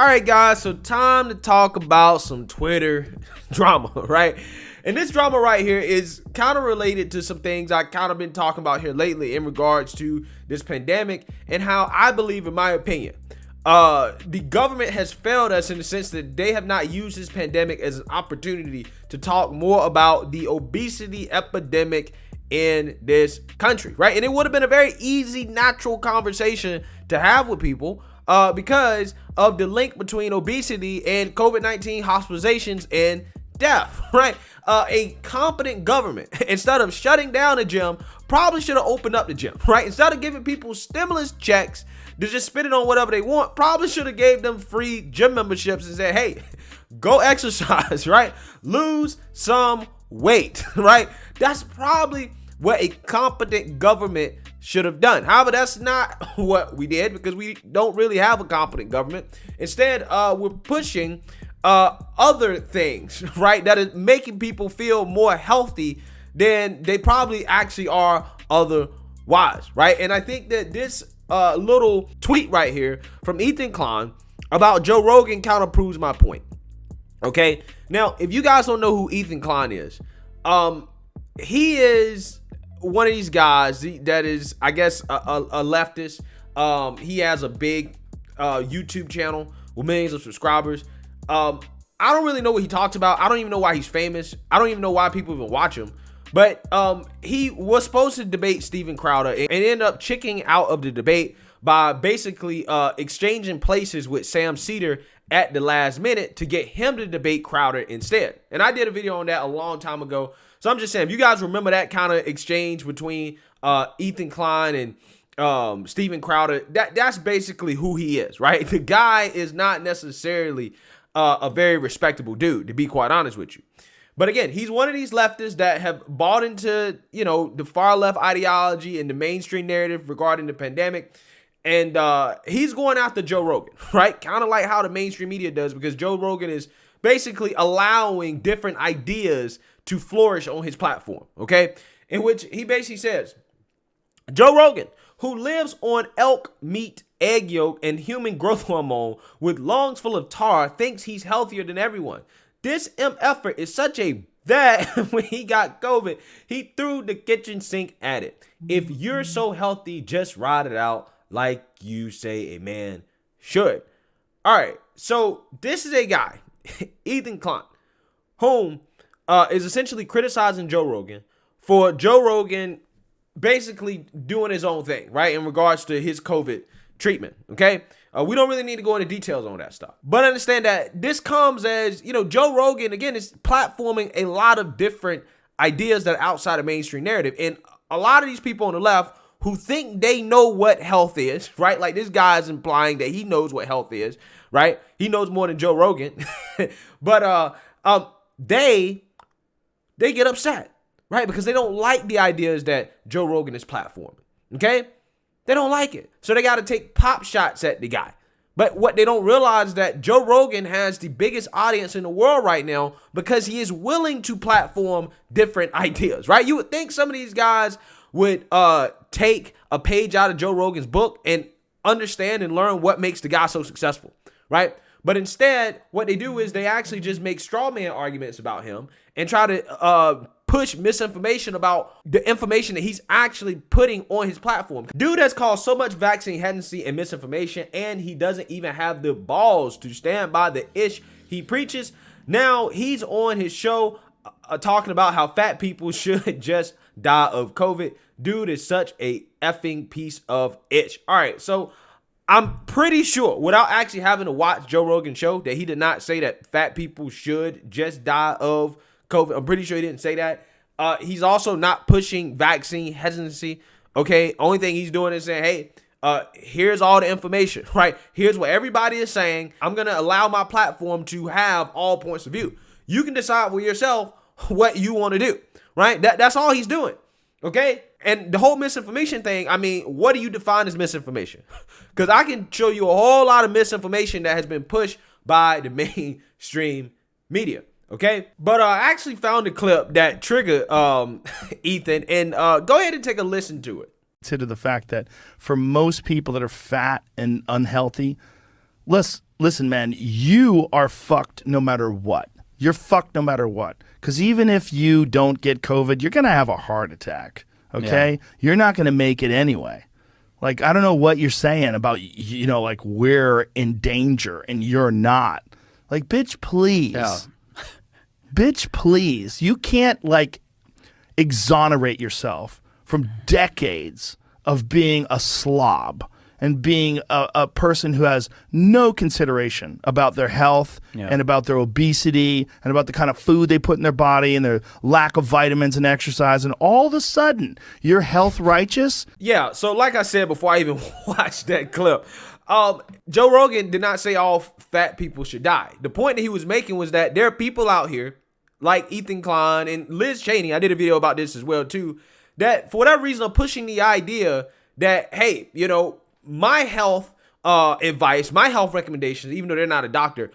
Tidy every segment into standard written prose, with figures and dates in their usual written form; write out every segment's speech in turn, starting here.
All right, guys, so time to talk about some Twitter drama, right? And this drama right here is kind of related to some things I kind of been talking about here lately in regards to this pandemic and how I believe, in my opinion, the government has failed us in the sense that they have not used this pandemic as an opportunity to talk more about the obesity epidemic in this country, right? And it would have been a very easy, natural conversation to have with people because of the link between obesity and COVID-19 hospitalizations and death, right? A competent government, instead of shutting down the gym, probably should have opened up the gym, right? Instead of giving people stimulus checks to just spend it on whatever they want, probably should have gave them free gym memberships and said, hey, go exercise, right? Lose some weight, right? That's probably what a competent government should have done. However, that's not what we did because we don't really have a competent government. Instead, we're pushing other things, right, that is making people feel more healthy than they probably actually are otherwise, right? And I think that this little tweet right here from Ethan Klein about Joe Rogan kind of proves my point. Okay, now if you guys don't know who Ethan Klein is, he is one of these guys that is, I guess, a leftist. He has a big YouTube channel with millions of subscribers. I don't really know what he talks about. I don't even know why he's famous. I don't even know why people even watch him. But he was supposed to debate Steven Crowder and ended up chicking out of the debate by basically exchanging places with Sam Cedar at the last minute to get him to debate Crowder instead. And I did a video on that a long time ago. So I'm just saying, if you guys remember that kind of exchange between Ethan Klein and Steven Crowder, that's basically who he is, right? The guy is not necessarily a very respectable dude, to be quite honest with you. But again, he's one of these leftists that have bought into, you know, the far left ideology and the mainstream narrative regarding the pandemic. And he's going after Joe Rogan, right? Kind of like how the mainstream media does, because Joe Rogan is basically allowing different ideas to flourish on his platform, okay? In which he basically says, Joe Rogan, who lives on elk meat, egg yolk, and human growth hormone with lungs full of tar, thinks he's healthier than everyone. This MFer is such a that when he got COVID, he threw the kitchen sink at it. If you're so healthy, just ride it out like you say a man should. All right, so this is a guy, Ethan Klein, whom is essentially criticizing Joe Rogan for Joe Rogan basically doing his own thing, right, in regards to his COVID treatment, okay? We don't really need to go into details on that stuff. But understand that this comes as, you know, Joe Rogan, again, is platforming a lot of different ideas that are outside of mainstream narrative. And a lot of these people on the left who think they know what health is, right? Like this guy is implying that he knows what health is, right? He knows more than Joe Rogan. But they get upset, right? Because they don't like the ideas that Joe Rogan is platforming, okay? They don't like it. So they got to take pop shots at the guy. But what they don't realize is that Joe Rogan has the biggest audience in the world right now because he is willing to platform different ideas, right? You would think some of these guys would take a page out of Joe Rogan's book and understand and learn what makes the guy so successful, right? But instead, what they do is they actually just make straw man arguments about him and try to push misinformation about the information that he's actually putting on his platform. Dude has caused so much vaccine hesitancy and misinformation, and he doesn't even have the balls to stand by the ish he preaches. Now he's on his show talking about how fat people should just die of COVID. Dude is such a effing piece of itch. All right, so I'm pretty sure, without actually having to watch Joe Rogan's show, that he did not say that fat people should just die of COVID. I'm pretty sure he didn't say that. He's also not pushing vaccine hesitancy. Okay, only thing he's doing is saying, hey, here's all the information, right? Here's what everybody is saying. I'm going to allow my platform to have all points of view. You can decide for yourself what you want to do, right? That's all he's doing, okay? And the whole misinformation thing, I mean, what do you define as misinformation? Because I can show you a whole lot of misinformation that has been pushed by the mainstream media. Okay, but I actually found a clip that triggered Ethan, and go ahead and take a listen to it. Consider the fact that for most people that are fat and unhealthy, let's listen, man, you are fucked no matter what. You're fucked no matter what. Because even if you don't get COVID, you're going to have a heart attack, okay? Yeah. You're not going to make it anyway. Like, I don't know what you're saying about, like, we're in danger and you're not. Like, bitch, please. Yeah. Bitch, please. You can't, like, exonerate yourself from decades of being a slob and being a person who has no consideration about their health and about their obesity and about the kind of food they put in their body and their lack of vitamins and exercise. And all of a sudden, you're health righteous? Yeah, so like I said before I even watched that clip, Joe Rogan did not say all fat people should die. The point that he was making was that there are people out here like Ethan Klein and Liz Cheney, I did a video about this as well too, that for whatever reason are pushing the idea that, hey, my health advice, my health recommendations, even though they're not a doctor,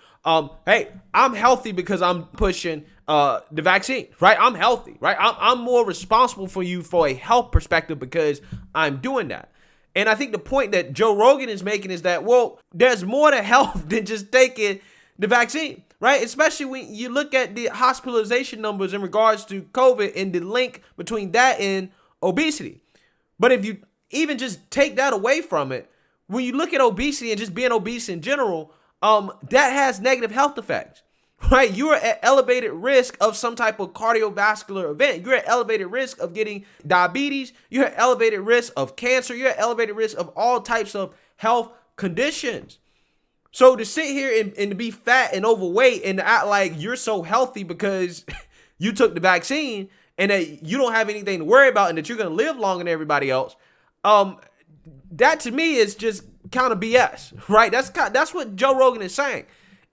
hey, I'm healthy because I'm pushing the vaccine, right? I'm healthy, right? I'm more responsible for you for a health perspective because I'm doing that. And I think the point that Joe Rogan is making is that, well, there's more to health than just taking the vaccine, right? Especially when you look at the hospitalization numbers in regards to COVID and the link between that and obesity. But if you even just take that away from it, when you look at obesity and just being obese in general, that has negative health effects, right? You are at elevated risk of some type of cardiovascular event. You're at elevated risk of getting diabetes. You're at elevated risk of cancer. You're at elevated risk of all types of health conditions. So to sit here and to be fat and overweight and to act like you're so healthy because you took the vaccine and that you don't have anything to worry about and that you're going to live longer than everybody else, that to me is just kind of BS, right? That's what Joe Rogan is saying.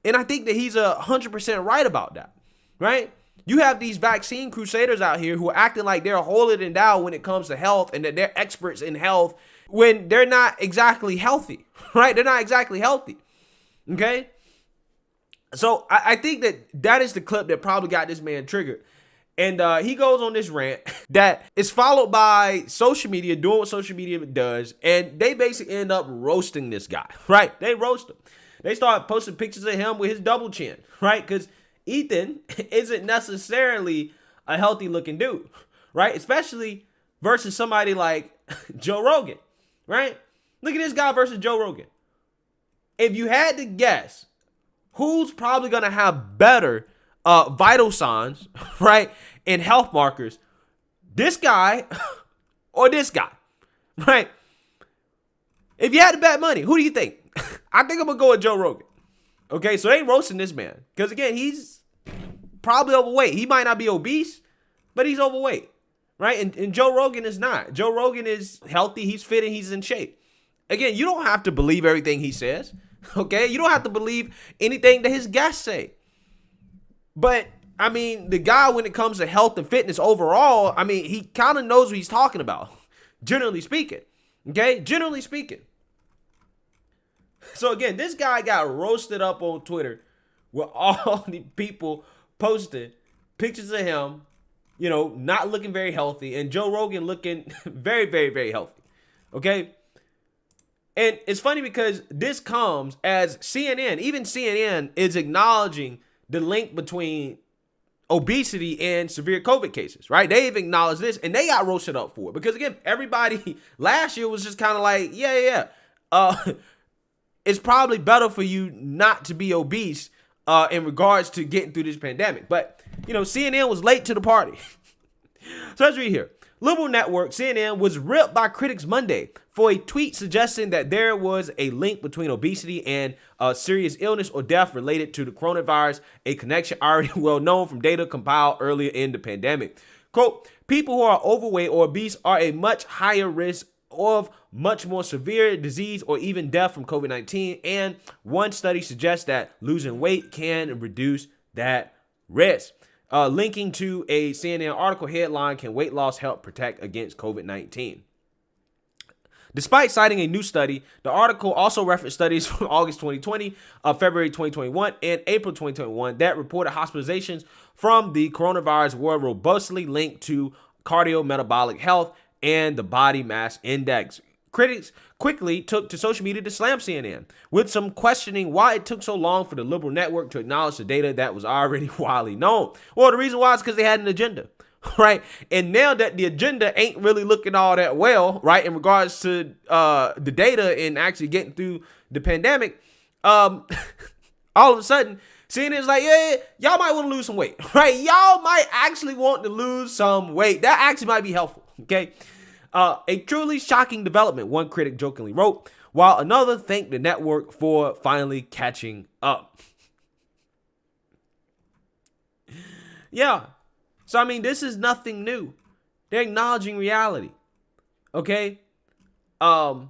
And I think that he's 100% right about that, right? You have these vaccine crusaders out here who are acting like they're holier than thou when it comes to health and that they're experts in health when they're not exactly healthy, right? They're not exactly healthy, okay? So I think that is the clip that probably got this man triggered. And he goes on this rant that is followed by social media doing what social media does. And they basically end up roasting this guy, right? They roast him. They start posting pictures of him with his double chin, right? Because Ethan isn't necessarily a healthy looking dude, right? Especially versus somebody like Joe Rogan, right? Look at this guy versus Joe Rogan. If you had to guess who's probably going to have better vital signs, right, and health markers, this guy or this guy, right? If you had to bet money, who do you think? I think I'm going to go with Joe Rogan. Okay, so they ain't roasting this man. Because, again, he's probably overweight. He might not be obese, but he's overweight, right? And Joe Rogan is not. Joe Rogan is healthy. He's fit and he's in shape. Again, you don't have to believe everything he says, okay? You don't have to believe anything that his guests say. But, I mean, the guy, when it comes to health and fitness overall, I mean, he kind of knows what he's talking about, generally speaking, okay? Generally speaking. So, again, this guy got roasted up on Twitter with all the people posting pictures of him, not looking very healthy, and Joe Rogan looking very, very, very healthy, okay? And it's funny because this comes as CNN, even CNN is acknowledging the link between obesity and severe COVID cases, right? They've acknowledged this and they got roasted up for it because, again, everybody last year was just kind of like, it's probably better for you not to be obese in regards to getting through this pandemic. But, CNN was late to the party. So let's read here. Liberal network CNN was ripped by critics Monday for a tweet suggesting that there was a link between obesity and serious illness or death related to the coronavirus, a connection already well known from data compiled earlier in the pandemic. Quote, people who are overweight or obese are a much higher risk of much more severe disease or even death from COVID-19, and one study suggests that losing weight can reduce that risk. Linking to a CNN article headline, can weight loss help protect against COVID-19? Despite citing a new study, the article also referenced studies from August 2020, February 2021, and April 2021 that reported hospitalizations from the coronavirus were robustly linked to cardiometabolic health and the body mass index. Critics quickly took to social media to slam CNN, with some questioning why it took so long for the liberal network to acknowledge the data that was already widely known. Well, the reason why is because they had an agenda, right? And now that the agenda ain't really looking all that well, right, in regards to the data and actually getting through the pandemic, all of a sudden, CNN is like, yeah, y'all might want to lose some weight, right? Y'all might actually want to lose some weight. That actually might be helpful, okay? A truly shocking development, one critic jokingly wrote, while another thanked the network for finally catching up. Yeah. So, I mean, this is nothing new. They're acknowledging reality, okay? And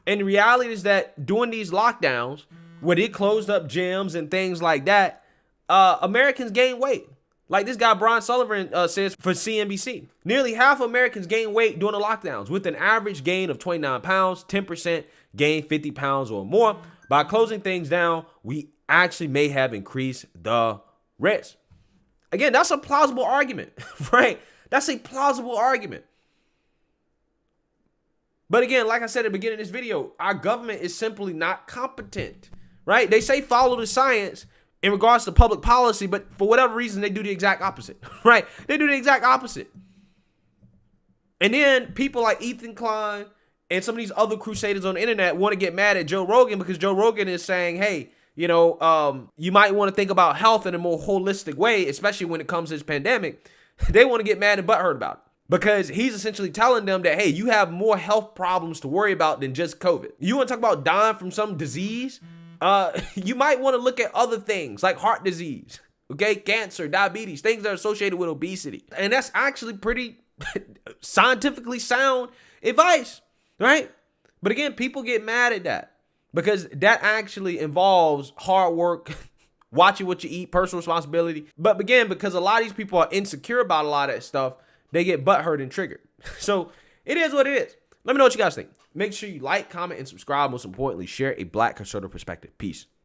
the reality is that during these lockdowns, where they closed up gyms and things like that, Americans gain weight. Like this guy, Brian Sullivan, says for CNBC, nearly half of Americans gain weight during the lockdowns, with an average gain of 29 pounds, 10% gain 50 pounds or more. By closing things down, we actually may have increased the risk. Again, that's a plausible argument, right? That's a plausible argument. But again, like I said at the beginning of this video, our government is simply not competent, right? They say follow the science in regards to public policy, but for whatever reason, they do the exact opposite, right? They do the exact opposite. And then people like Ethan Klein and some of these other crusaders on the internet want to get mad at Joe Rogan because Joe Rogan is saying, hey, you know, you might want to think about health in a more holistic way, especially when it comes to this pandemic. They want to get mad and butthurt about it because he's essentially telling them that, hey, you have more health problems to worry about than just COVID. You want to talk about dying from some disease? You might want to look at other things like heart disease, okay, cancer, diabetes, things that are associated with obesity. And that's actually pretty scientifically sound advice, right? But again, people get mad at that because that actually involves hard work, watching what you eat, personal responsibility. But again, because a lot of these people are insecure about a lot of that stuff, they get butthurt and triggered. So it is what it is. Let me know what you guys think. Make sure you like, comment, and subscribe. Most importantly, share a Black conservative perspective. Peace.